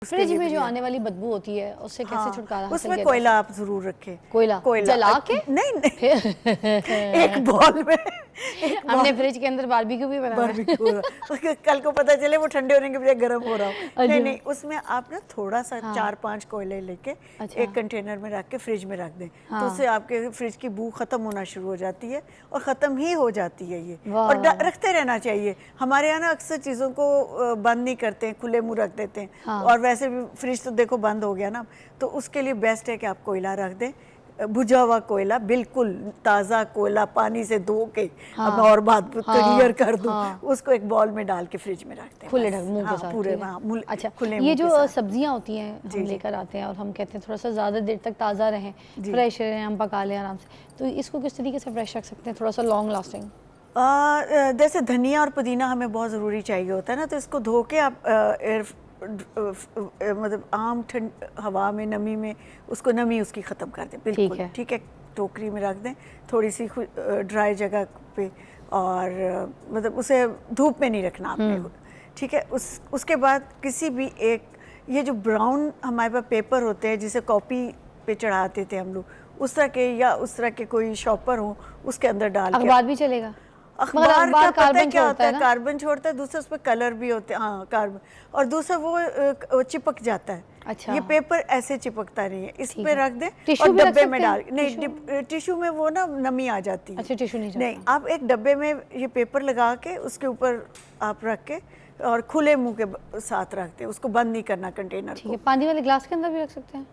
Fridge में जो आने वाली बदबू होती है उससे कैसे छुटकारा हासिल उसमें कोयला आप जरूर रखें। कोयला जला के? नहीं एक बॉल में हमने फ्रिज के अंदर बारबेक्यू भी बनाया कल को पता चले वो ठंडे होने के बजाय गर्म हो रहा हो। नहीं उसमें आप ना थोड़ा सा 4-5 कोयले लेके एक कंटेनर में रख के फ्रिज में रख दें तो उससे आपके फ्रिज की बू खत्म होना शुरू हो जाती है और ख़त्म ही हो जाती है ये। और रखते रहना चाहिए। हमारे यहाँ ना अक्सर चीज़ों को बंद नहीं करते हैं, खुले मुँह रख देते हैं। और वैसे भी फ्रिज तो देखो बंद हो गया ना, तो उसके लिए बेस्ट है कि आप कोयला रख दें, बुझा हुआ कोयला, बिल्कुल ताज़ा कोयला, पानी से धो के। अब और बात क्लियर कर दूं, उसको एक बॉल में डाल के फ्रिज में रखते हैं खुले मुंह के साथ पूरे। अच्छा, ये जो सब्जियां होती हैं हम लेकर आते हैं और हम कहते हैं थोड़ा सा ज़्यादा देर तक ताज़ा रहें, फ्रेश रहें, हम पका लें आराम से, तो इसको किस तरीके से फ्रेश रख सकते हैं थोड़ा सा लॉन्ग लास्टिंग? जैसे धनिया और पुदीना हमें बहुत ज़रूरी चाहिए होता है ना, तो इसको धो के आप मतलब आम ठंड हवा में नमी में उसको नमी उसकी ख़त्म कर दें। बिल्कुल ठीक है, टोकरी में रख दें थोड़ी सी ड्राई जगह पे, और मतलब उसे धूप में नहीं रखना आपने। ठीक है, उसके बाद किसी भी एक ये जो ब्राउन हमारे पास पेपर होते हैं जिसे कॉपी पे चढ़ाते थे हम लोग, उस तरह के या उस तरह के कोई शॉपर हो उसके अंदर डाल के। अखबार भी चलेगा? अखबार का पता है क्या होता है, कार्बन छोड़ता है, दूसरा उस पर कलर भी होते हैं। हाँ कार्बन, और दूसरा वो चिपक जाता है। अच्छा, ये पेपर ऐसे चिपकता नहीं है, इस पे रख दे और डब्बे में डाल। नहीं टिश्यू में वो ना नमी आ जाती है। अच्छा, टिश्यू नहीं, आप एक डब्बे में ये पेपर लगा के उसके ऊपर आप रख के और खुले मुंह के साथ रखते हैं, उसको बंद नहीं करना कंटेनर को। पानी वाले ग्लास के अंदर भी रख सकते हैं?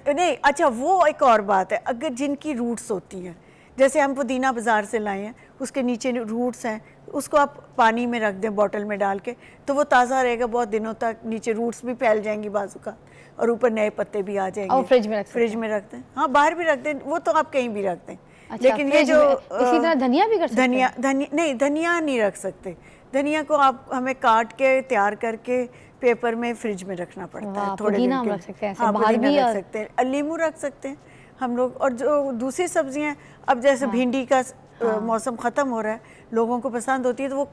नहीं अच्छा, वो एक और बात है, अगर जिनकी रूट्स होती हैं, जैसे हम पुदीना बाज़ार से लाए हैं, उसके नीचे रूट्स हैं, उसको आप पानी में रख दें बॉटल में डाल के, तो वो ताज़ा रहेगा बहुत दिनों तक, नीचे रूट्स भी फैल जाएंगी बाजू का, और ऊपर नए पत्ते भी आ जाएंगे। और फ्रिज में रख दें। हाँ बाहर भी रख दें, वो तो आप कहीं भी रख दें। अच्छा, लेकिन ये जो इसी तरह धनिया भी कर सकते हैं? धनिया नहीं रख सकते। धनिया को आप हमें काट के तैयार करके पेपर में फ्रिज में रखना पड़ता है थोड़े दिन के लिए। रख सकते हैं, बाहर भी रख सकते हैं, नींबू रख सकते हैं हम लोग। और जो दूसरी सब्जियां, अब जैसे भिंडी का मौसम ख़त्म हो रहा है, लोगों को पसंद होती है, तो वो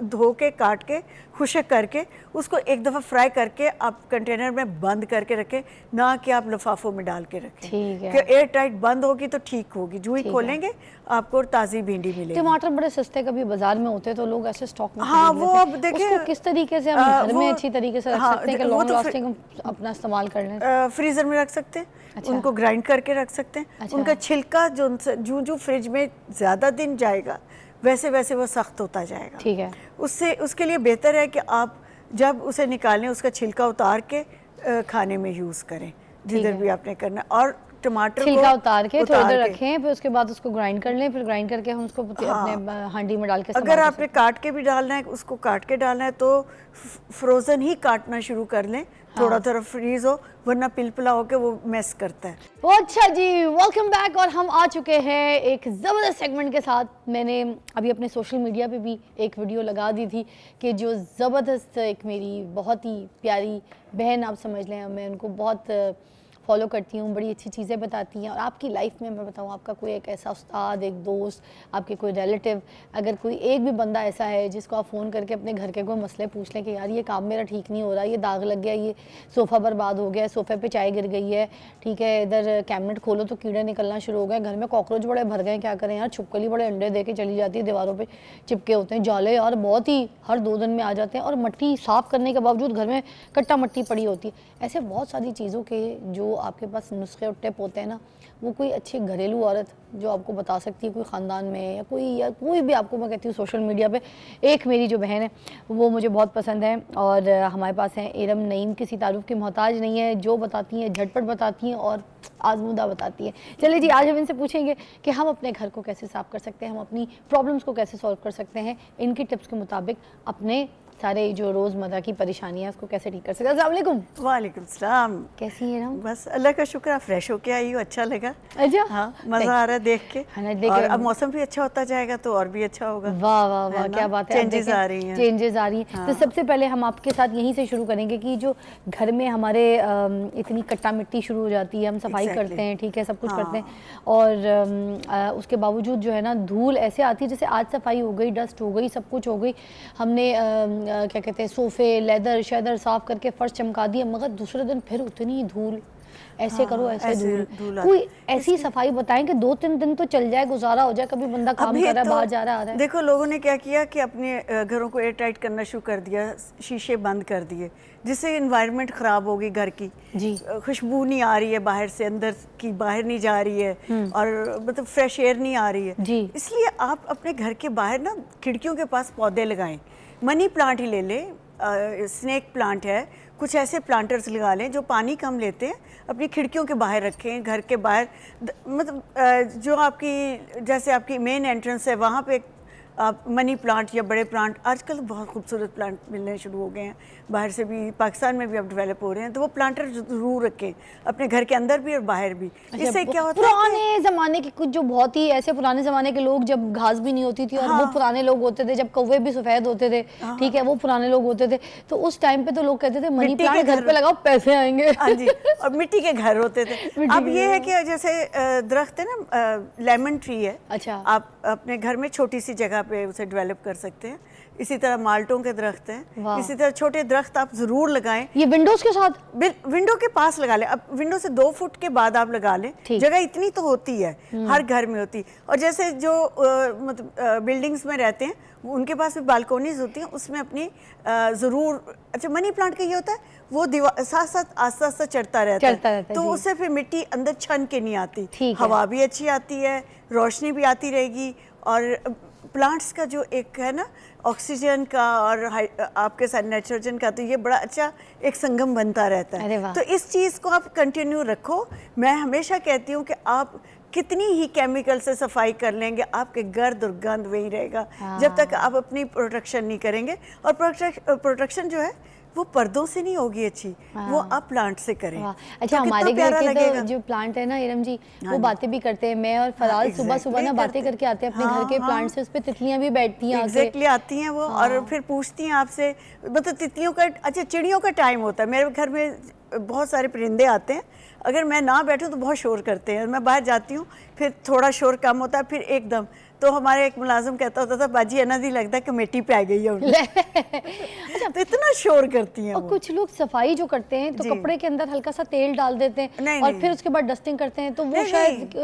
धो के काट के खुशक करके उसको एक दफ़ा फ्राई करके आप कंटेनर में बंद करके रखें, ना कि आप लिफाफों में डाल के रखें। ठीक है, कि एयर टाइट बंद होगी तो ठीक होगी, जो ही खोलेंगे आपको ताज़ी भिंडी मिलेगी। टमाटर बड़े सस्ते कभी बाजार में होते हैं तो लोग ऐसे स्टॉक में हाँ वो अब देखिए किस तरीके से हम घर में अच्छी तरीके से रख सकते हैं कि लॉन्ग लास्टिंग अपना इस्तेमाल कर लें? फ्रीज़र में रख सकते हैं। अच्छा। उनको ग्राइंड करके रख सकते हैं। अच्छा। उनका छिलका जो फ्रिज में ज़्यादा दिन जाएगा वैसे वैसे वो सख्त होता जाएगा। ठीक है, उसके लिए बेहतर है कि आप जब उसे निकालें उसका छिलका उतार के खाने में यूज़ करें, जिधर भी आपने करना। और टमाटर छिलका उतार के थोड़ी देर रखें, फिर उसके बाद उसको ग्राइंड कर लें, फिर ग्राइंड करके हम उसको अपने हांडी में डाल के अगर आपने काट के भी डालना है, उसको काट के डालना है तो फ्रोज़न ही काटना शुरू कर लें। थोड़ा थोड़ा फ्रीज हो, वरना पिलपिला होके वो मेस करता है। अच्छा जी, वेलकम बैक। और हम आ चुके हैं एक ज़बरदस्त सेगमेंट के साथ। मैंने अभी अपने सोशल मीडिया पे भी एक वीडियो लगा दी थी कि जो ज़बरदस्त एक मेरी बहुत ही प्यारी बहन आप समझ लें, मैं उनको बहुत फॉलो करती हूँ, बड़ी अच्छी चीज़ें बताती हैं। और आपकी लाइफ में मैं बताऊँ, आपका कोई एक ऐसा उस्ताद, एक दोस्त, आपके कोई रिलेटिव, अगर कोई एक भी बंदा ऐसा है जिसको आप फ़ोन करके अपने घर के कोई मसले पूछ लें कि यार ये काम मेरा ठीक नहीं हो रहा, ये दाग लग गया, ये सोफ़ा बर्बाद हो गया, सोफ़े पे चाय गिर गई है, ठीक है, इधर कैबिनेट खोलो तो कीड़े निकलना शुरू हो गए, घर में कॉकरोच बड़े भर गए, क्या करें यार, छिपकली बड़े अंडे दे के चली जाती है, दीवारों पर चिपके होते हैं, जाले यार बहुत ही हर 2 दिन में आ जाते हैं, और मट्टी साफ़ करने के बावजूद घर में कट्टा मट्टी पड़ी होती है। ऐसे बहुत सारी चीज़ों के जो आपके पास नुस्खे और टिप होते हैं ना, वो कोई अच्छी घरेलू औरत जो आपको बता सकती है, कोई ख़ानदान में या कोई भी, आपको मैं कहती हूँ सोशल मीडिया पे एक मेरी जो बहन है वो मुझे बहुत पसंद है, और हमारे पास हैं इरम नईम, किसी तारुफ की मोहताज नहीं है, जो बताती हैं झटपट बताती हैं और आजमूदा बताती हैं। चलिए जी, आज हम इनसे पूछेंगे कि हम अपने घर को कैसे साफ़ कर सकते हैं, हम अपनी प्रॉब्लम्स को कैसे सॉल्व कर सकते हैं, इनकी टिप्स के मुताबिक अपने सारे जो रोज़मर्रा की परेशानियाँ उसको कैसे ठीक कर सकते हैं। अस्सलाम वालेकुम। वालेकुम सलाम। कैसी हैं हम? बस अल्लाह का शुक्र, आप फ्रेश होके आई हो, अच्छा लगा। अच्छा, हाँ, मज़ा आ रहा है देख के। और अब मौसम भी अच्छा होता जाएगा तो और भी अच्छा होगा। वाह वाह वाह, क्या बात है, चेंजेस आ रही हैं, चेंजेस आ रही हैं। तो सबसे पहले हम आपके साथ यहीं से शुरू करेंगे कि जो घर में हमारे इतनी कट्टा मिट्टी शुरू हो जाती है, हम सफाई करते हैं, ठीक है, सब कुछ करते हैं, और उसके बावजूद जो है ना धूल ऐसे आती है, जैसे आज सफाई हो गई, डस्ट हो गई, सब कुछ हो गई, हमने क्या कहते हैं सोफे लेदर शेदर साफ करके फर्श चमका दिए, मगर दूसरे दिन फिर उतनी धूल, ऐसे करो ऐसे धूल। कोई ऐसी सफाई बताएं कि 2-3 दिन तो चल जाए, गुजारा हो जाए, कभी बंदा काम कर रहा है, बाहर जा रहा है। देखो लोगों ने क्या किया कि अपने घरों को एयर टाइट करना शुरू कर दिया, शीशे बंद कर दिए, जिससे इन्वायरमेंट ख़राब होगी घर की जी। खुशबू नहीं आ रही है बाहर से, अंदर की बाहर नहीं जा रही है, और मतलब फ्रेश एयर नहीं आ रही है जी। इसलिए आप अपने घर के बाहर ना खिड़कियों के पास पौधे लगाएं। मनी प्लांट ही ले लें, स्नेक प्लांट है, कुछ ऐसे प्लांटर्स लगा लें जो पानी कम लेते हैं, अपनी खिड़कियों के बाहर रखें, घर के बाहर। मतलब जो आपकी जैसे आपकी मेन एंट्रेंस है वहाँ पे आप मनी प्लांट या बड़े प्लांट, आजकल बहुत खूबसूरत प्लांट मिलने शुरू हो गए हैं, बाहर से भी, पाकिस्तान में भी अब डेवलप हो रहे हैं, तो वो प्लांटर जरूर रखें अपने घर के अंदर भी और बाहर भी। इससे क्या होता है, पुराने ज़माने के कुछ जो बहुत ही ऐसे पुराने ज़माने के लोग, जब घास भी नहीं होती थी और वो पुराने लोग होते थे, जब कौवे भी सफ़ेद होते थे, ठीक है, वो पुराने लोग होते थे, तो उस टाइम पे तो लोग कहते थे मनी प्लांट घर पे लगाओ पैसे आएंगे। हाँ जी, और मिट्टी के घर होते थे। अब ये है कि जैसे दरख्त है ना, लेमन ट्री है, अच्छा, आप अपने घर में छोटी सी जगह पे उसे डेवलप कर सकते हैं। इसी तरह माल्टों के दरख्त हैं, इसी तरह छोटे दरख्त आप जरूर लगाएं। ये विंडोज के साथ, विंडो के पास लगा लें। अब विंडो से 2 फुट के बाद आप लगा लें, जगह इतनी तो होती है, हर घर में होती। और जैसे जो मतलब बिल्डिंग्स में रहते हैं उनके पास भी बालकोनीज होती हैं, उसमें अपनी जरूर, अच्छा मनी प्लांट का ये होता है वो दीवार साथ साथ आस्ता आस्ता चढ़ता रहता है, तो उससे फिर मिट्टी अंदर छन के नहीं आती, हवा भी अच्छी आती है, रोशनी भी आती रहेगी। और प्लांट्स का जो एक है ना ऑक्सीजन का और आपके साथ नाइट्रोजन का, तो ये बड़ा अच्छा एक संगम बनता रहता है। तो इस चीज़ को आप कंटिन्यू रखो। मैं हमेशा कहती हूँ कि आप कितनी ही केमिकल से सफाई कर लेंगे, आपके गर्द और गंद वही रहेगा जब तक आप अपनी प्रोटेक्शन नहीं करेंगे। और प्रोटेक्शन जो है वो पर्दों से नहीं होगी अच्छी, वो आप प्लांट से करें। अच्छा, हमारे घर के तो जो प्लांट है ना इरम जी, वो बातें भी करते हैं। मैं और फराल सुबह सुबह ना बातें करके आते हैं अपने घर के प्लांट से, उस पे तितलियां भी बैठती हैं, एग्जैक्टली आती हैं वो, और फिर पूछती हैं आपसे। मतलब तितलियों का, अच्छा चिड़ियों का टाइम होता है, मेरे घर में बहुत सारे परिंदे आते हैं, अगर मैं ना बैठूं तो बहुत शोर करते हैं, मैं बाहर जाती हूँ फिर थोड़ा शोर कम होता है, फिर एकदम, तो हमारे एक मुलाजिम कहता होता था बाजी अना दी लगता है कमेटी पे आ गई है अच्छा, तो इतना शोर करती हैं। और कुछ लोग सफाई जो करते हैं तो कपड़े के अंदर हल्का सा तेल डाल देते हैं और फिर उसके बाद डस्टिंग करते हैं, तो वो शायद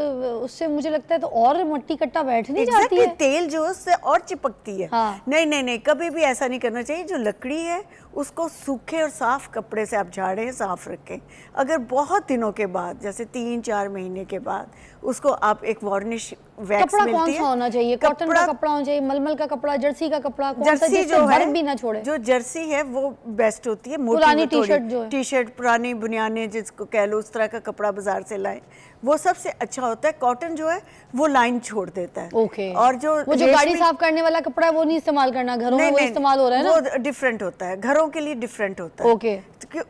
उससे मुझे लगता है तो और मट्टी कट्टा बैठ नहीं जाती है, तेल जो उससे और चिपकती है। नहीं, कभी भी ऐसा नहीं करना चाहिए। जो लकड़ी है उसको सूखे और साफ कपड़े से आप झाड़ें, साफ रखें। अगर बहुत दिनों के बाद, जैसे 3-4 महीने के बाद, उसको आप एक वार्निश वैक्स मिलती है। कौन सा होना चाहिए? कॉटन का कपड़ा होना चाहिए, मलमल का कपड़ा, जर्सी का कपड़ा, जर्सी जो है भी ना छोड़े। जो जर्सी है वो बेस्ट होती है। पुरानी टी-शर्ट जो है, टी-शर्ट, पुरानी बुनियाने जिसको कह लो, उस तरह का कपड़ा बाजार से लाएं, वो सबसे अच्छा होता है। कॉटन जो है वो लाइन छोड़ देता है। और जो गाड़ी साफ करने वाला कपड़ा है वो नहीं इस्तेमाल करना, घरों में वो इस्तेमाल हो रहा है ना, वो डिफरेंट होता है, घरों के लिए डिफरेंट होता है।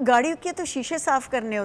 गाड़ी के तो शीशे साफ करने